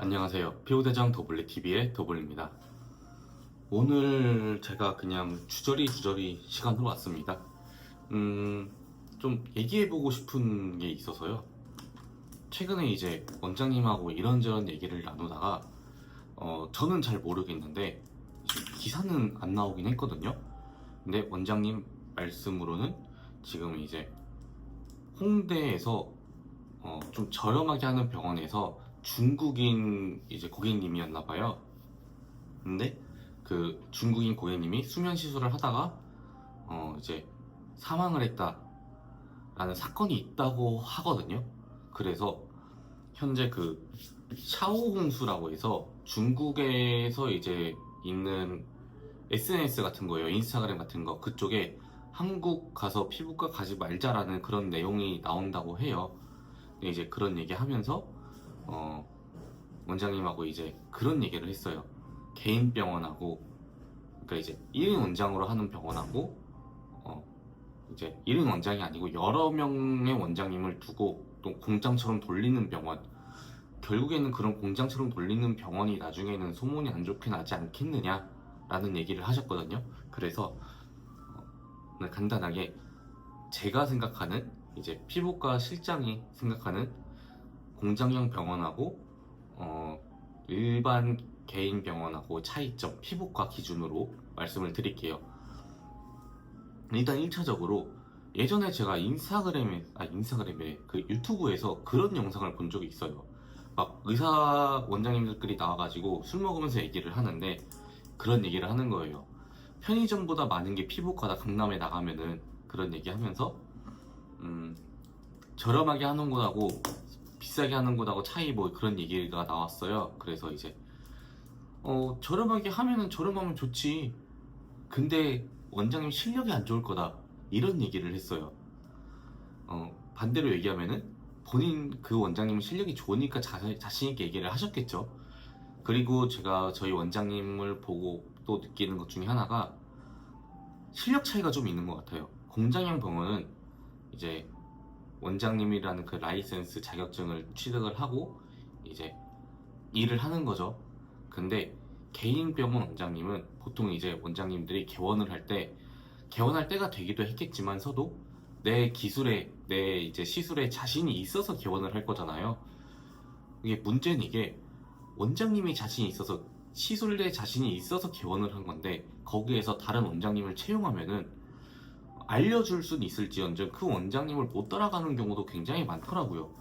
안녕하세요. 피오대장 더블리TV의 더블입니다. 오늘 제가 그냥 주저리 시간으로 왔습니다. 좀 얘기해보고 싶은 게 있어서요. 최근에 이제 원장님하고 이런저런 얘기를 나누다가 저는 잘 모르겠는데 기사는 안 나오긴 했거든요. 근데 원장님 말씀으로는 지금 이제 홍대에서 좀 저렴하게 하는 병원에서 중국인 이제 고객님이었나 봐요. 근데 그 중국인 고객님이 수면 시술을 하다가 이제 사망을 했다라는 사건이 있다고 하거든요. 그래서 현재 그 샤오홍수라고 해서 중국에서 이제 있는 SNS 같은 거예요. 인스타그램 같은 거. 그쪽에 한국 가서 피부과 가지 말자라는 그런 내용이 나온다고 해요. 근데 이제 그런 얘기 하면서 원장님하고 이제 그런 얘기를 했어요. 개인 병원하고, 그러니까 이제 1인 원장으로 하는 병원하고, 이제 1인 원장이 아니고 여러 명의 원장님을 두고 또 공장처럼 돌리는 병원, 결국에는 그런 공장처럼 돌리는 병원이 나중에는 소문이 안 좋게 나지 않겠느냐라는 얘기를 하셨거든요. 그래서 오늘 간단하게 제가 생각하는, 이제 피부과 실장이 생각하는 공장형 병원하고 일반 개인 병원하고 차이점, 피부과 기준으로 말씀을 드릴게요. 일단 1차적으로 예전에 제가 인스타그램에 그 유튜브에서 그런 영상을 본 적이 있어요. 막 의사 원장님들끼리 나와가지고 술 먹으면서 얘기를 하는데 그런 얘기를 하는 거예요. 편의점보다 많은 게 피부과다, 강남에 나가면은. 그런 얘기 하면서 저렴하게 하는 곳하고 비싸게 하는 곳하고 차이, 뭐 그런 얘기가 나왔어요. 그래서 이제 저렴하게 하면은 저렴하면 좋지, 근데 원장님 실력이 안 좋을 거다, 이런 얘기를 했어요. 반대로 얘기하면은 본인 그 원장님 실력이 좋으니까 자신 있게 얘기를 하셨겠죠. 그리고 제가 저희 원장님을 보고 또 느끼는 것 중에 하나가 실력 차이가 좀 있는 것 같아요. 공장형 병원은 이제 원장님이라는 그 라이센스 자격증을 취득을 하고 이제 일을 하는 거죠. 근데 개인 병원 원장님은 보통 이제 원장님들이 개원할 때가 되기도 했겠지만서도 내 기술에, 내 이제 시술에 자신이 있어서 개원을 할 거잖아요. 이게 문제는, 이게 원장님이 자신이 있어서, 시술에 자신이 있어서 개원을 한 건데 거기에서 다른 원장님을 채용하면은 알려줄 수는 있을지언정 그 원장님을 못 따라가는 경우도 굉장히 많더라고요.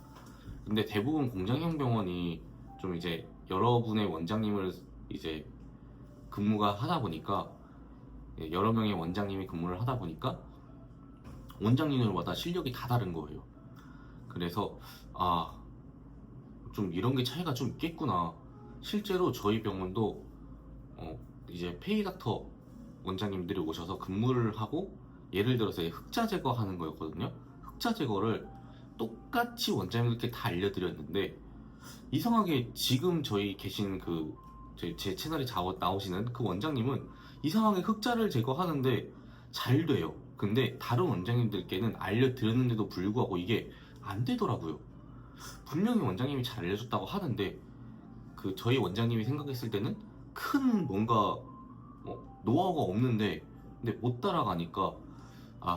근데 대부분 공장형 병원이 좀 이제 여러분의 원장님을 이제 근무가 하다 보니까, 여러 명의 원장님이 근무를 하다 보니까 원장님들마다 실력이 다 다른 거예요. 그래서 좀 이런 게 차이가 좀 있겠구나. 실제로 저희 병원도 이제 페이닥터 원장님들이 오셔서 근무를 하고, 예를 들어서 흑자 제거하는 거였거든요. 흑자 제거를 똑같이 원장님들께 다 알려드렸는데 이상하게 지금 저희 계신 제 채널에 나오시는 그 원장님은 이상하게 흑자를 제거하는데 잘 돼요. 근데 다른 원장님들께는 알려드렸는데도 불구하고 이게 안 되더라고요. 분명히 원장님이 잘 알려줬다고 하는데 그 저희 원장님이 생각했을 때는 큰 뭔가 노하우가 없는데, 근데 못 따라가니까,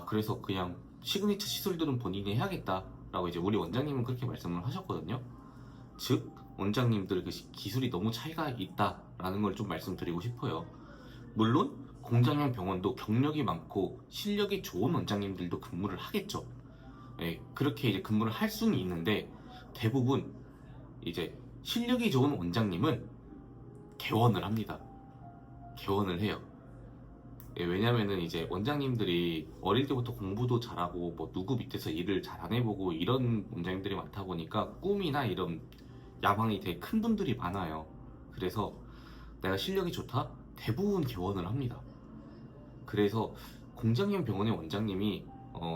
그래서 그냥 시그니처 시술들은 본인이 해야겠다라고 이제 우리 원장님은 그렇게 말씀을 하셨거든요. 즉 원장님들 그 기술이 너무 차이가 있다라는 걸 좀 말씀드리고 싶어요. 물론 공장형 병원도 경력이 많고 실력이 좋은 원장님들도 근무를 하겠죠. 그렇게 이제 근무를 할 수는 있는데 대부분 이제 실력이 좋은 원장님은 개원을 합니다. 개원을 해요. 왜냐면은 이제 원장님들이 어릴 때부터 공부도 잘하고 뭐 누구 밑에서 일을 잘 안 해보고 이런 원장님들이 많다 보니까 꿈이나 이런 야망이 되게 큰 분들이 많아요. 그래서 내가 실력이 좋다? 대부분 개원을 합니다. 그래서 공장형 병원의 원장님이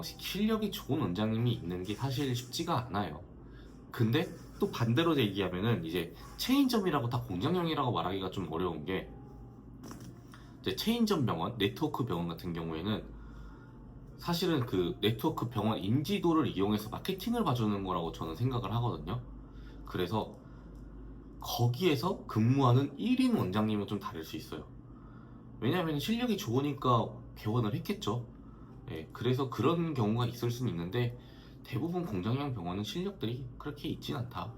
실력이 좋은 원장님이 있는 게 사실 쉽지가 않아요. 근데 또 반대로 얘기하면은 이제 체인점이라고 다 공장형이라고 말하기가 좀 어려운 게, 이제 체인점 병원, 네트워크 병원 같은 경우에는 사실은 그 네트워크 병원 인지도를 이용해서 마케팅을 봐주는 거라고 저는 생각을 하거든요. 그래서 거기에서 근무하는 1인 원장님은 좀 다를 수 있어요. 왜냐하면 실력이 좋으니까 개원을 했겠죠. 예, 그래서 그런 경우가 있을 수는 있는데 대부분 공장형 병원은 실력들이 그렇게 있진 않다.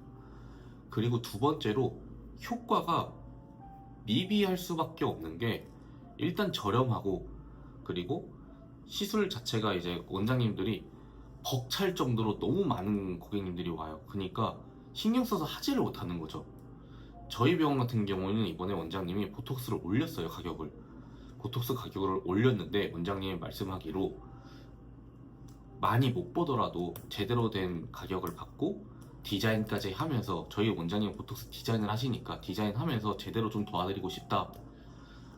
그리고 두 번째로 효과가 미비할 수밖에 없는 게 일단 저렴하고, 그리고 시술 자체가 이제 원장님들이 벅찰 정도로 너무 많은 고객님들이 와요. 그러니까 신경 써서 하지를 못하는 거죠. 저희 병원 같은 경우는 이번에 원장님이 보톡스를 올렸어요, 가격을. 보톡스 가격을 올렸는데 원장님이 말씀하기로 많이 못 보더라도 제대로 된 가격을 받고 디자인까지 하면서, 저희 원장님 보톡스 디자인을 하시니까 디자인하면서 제대로 좀 도와드리고 싶다,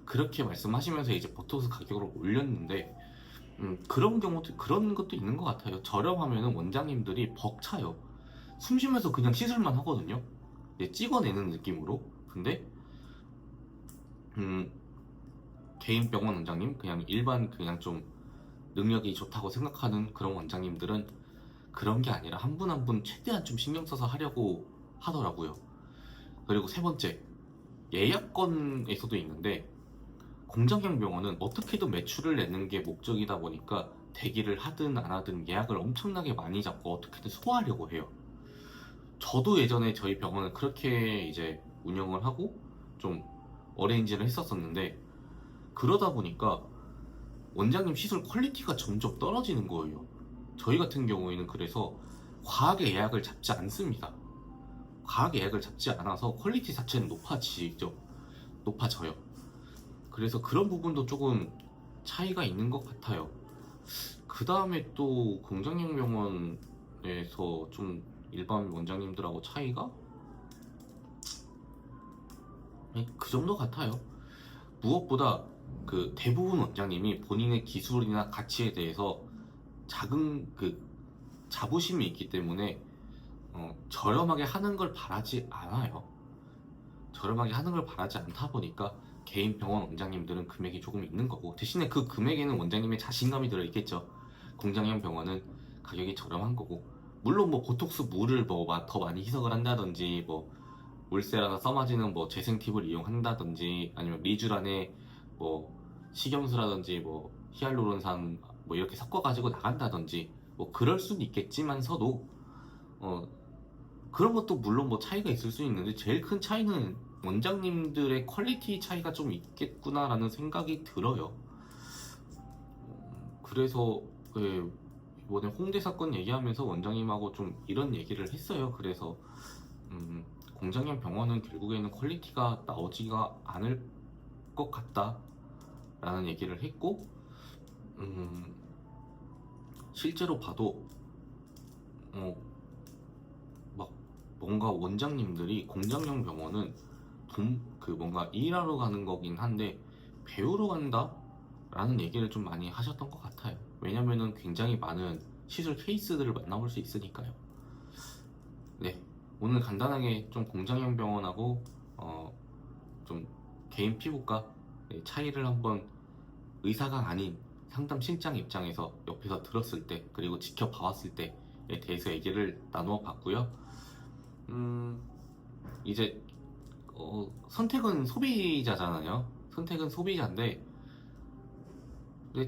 그렇게 말씀하시면서 이제 보톡스 가격을 올렸는데, 그런 경우도, 그런 것도 있는 것 같아요. 저렴하면은 원장님들이 벅차요. 숨 쉬면서 그냥 시술만 하거든요. 예, 찍어내는 느낌으로. 근데 개인 병원 원장님, 그냥 일반 그냥 좀 능력이 좋다고 생각하는 그런 원장님들은 그런 게 아니라 한 분 한 분 최대한 좀 신경 써서 하려고 하더라고요. 그리고 세 번째, 예약건에서도 있는데, 공장형 병원은 어떻게든 매출을 내는 게 목적이다 보니까 대기를 하든 안 하든 예약을 엄청나게 많이 잡고 어떻게든 소화하려고 해요. 저도 예전에 저희 병원을 그렇게 이제 운영을 하고 좀 어레인지를 했었었는데, 그러다 보니까 원장님 시술 퀄리티가 점점 떨어지는 거예요. 저희 같은 경우에는 그래서 과하게 예약을 잡지 않습니다. 과하게 예약을 잡지 않아서 퀄리티 자체는 높아져요. 그래서 그런 부분도 조금 차이가 있는 것 같아요. 그 다음에 또 공장형 병원에서 좀 일반 원장님들하고 차이가 그 정도 같아요. 무엇보다 그 대부분 원장님이 본인의 기술이나 가치에 대해서 자부심이 있기 때문에 저렴하게 하는 걸 바라지 않아요. 저렴하게 하는 걸 바라지 않다 보니까 개인 병원 원장님들은 금액이 조금 있는 거고, 대신에 그 금액에는 원장님의 자신감이 들어있겠죠. 공장형 병원은 가격이 저렴한 거고, 물론 뭐 보톡스 물을 뭐 더 많이 희석을 한다든지, 뭐 울세라나 써마지는 뭐 재생 팁을 이용한다든지, 아니면 리쥬란에 뭐 식염수라든지 뭐 히알루론산 뭐 이렇게 섞어가지고 나간다든지, 뭐 그럴 수는 있겠지만서도 그런 것도 물론 뭐 차이가 있을 수 있는데, 제일 큰 차이는 원장님들의 퀄리티 차이가 좀 있겠구나라는 생각이 들어요. 그래서 이번에 홍대 사건 얘기하면서 원장님하고 좀 이런 얘기를 했어요. 그래서 공장형 병원은 결국에는 퀄리티가 나오지가 않을 것 같다 라는 얘기를 했고, 실제로 봐도 막 뭔가 원장님들이 공장형 병원은 뭔가 일하러 가는 거긴 한데 배우러 간다 라는 얘기를 좀 많이 하셨던 것 같아요. 왜냐면은 굉장히 많은 시술 케이스들을 만나볼 수 있으니까요. 네, 오늘 간단하게 좀 공장형 병원하고 좀 개인 피부과 차이를 한번 의사가 아닌 상담 실장 입장에서 옆에서 들었을 때, 그리고 지켜봐왔을 때에 대해서 얘기를 나누어 봤고요. 이제 선택은 소비자잖아요. 선택은 소비자인데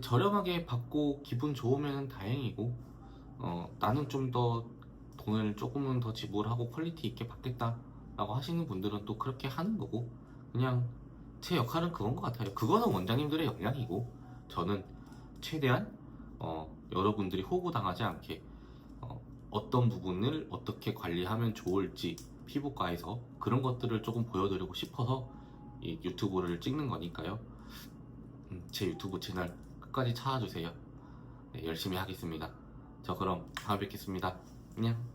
저렴하게 받고 기분 좋으면 다행이고, 나는 좀 더 돈을 조금은 더 지불하고 퀄리티 있게 받겠다 라고 하시는 분들은 또 그렇게 하는 거고, 그냥 제 역할은 그건 것 같아요. 그거는 원장님들의 역량이고, 저는 최대한 여러분들이 호구당하지 않게 어떤 부분을 어떻게 관리하면 좋을지 피부과에서 그런 것들을 조금 보여드리고 싶어서 이 유튜브를 찍는 거니까요. 제 유튜브 채널 끝까지 찾아주세요. 네, 열심히 하겠습니다. 저 그럼 다음에 뵙겠습니다. 안녕.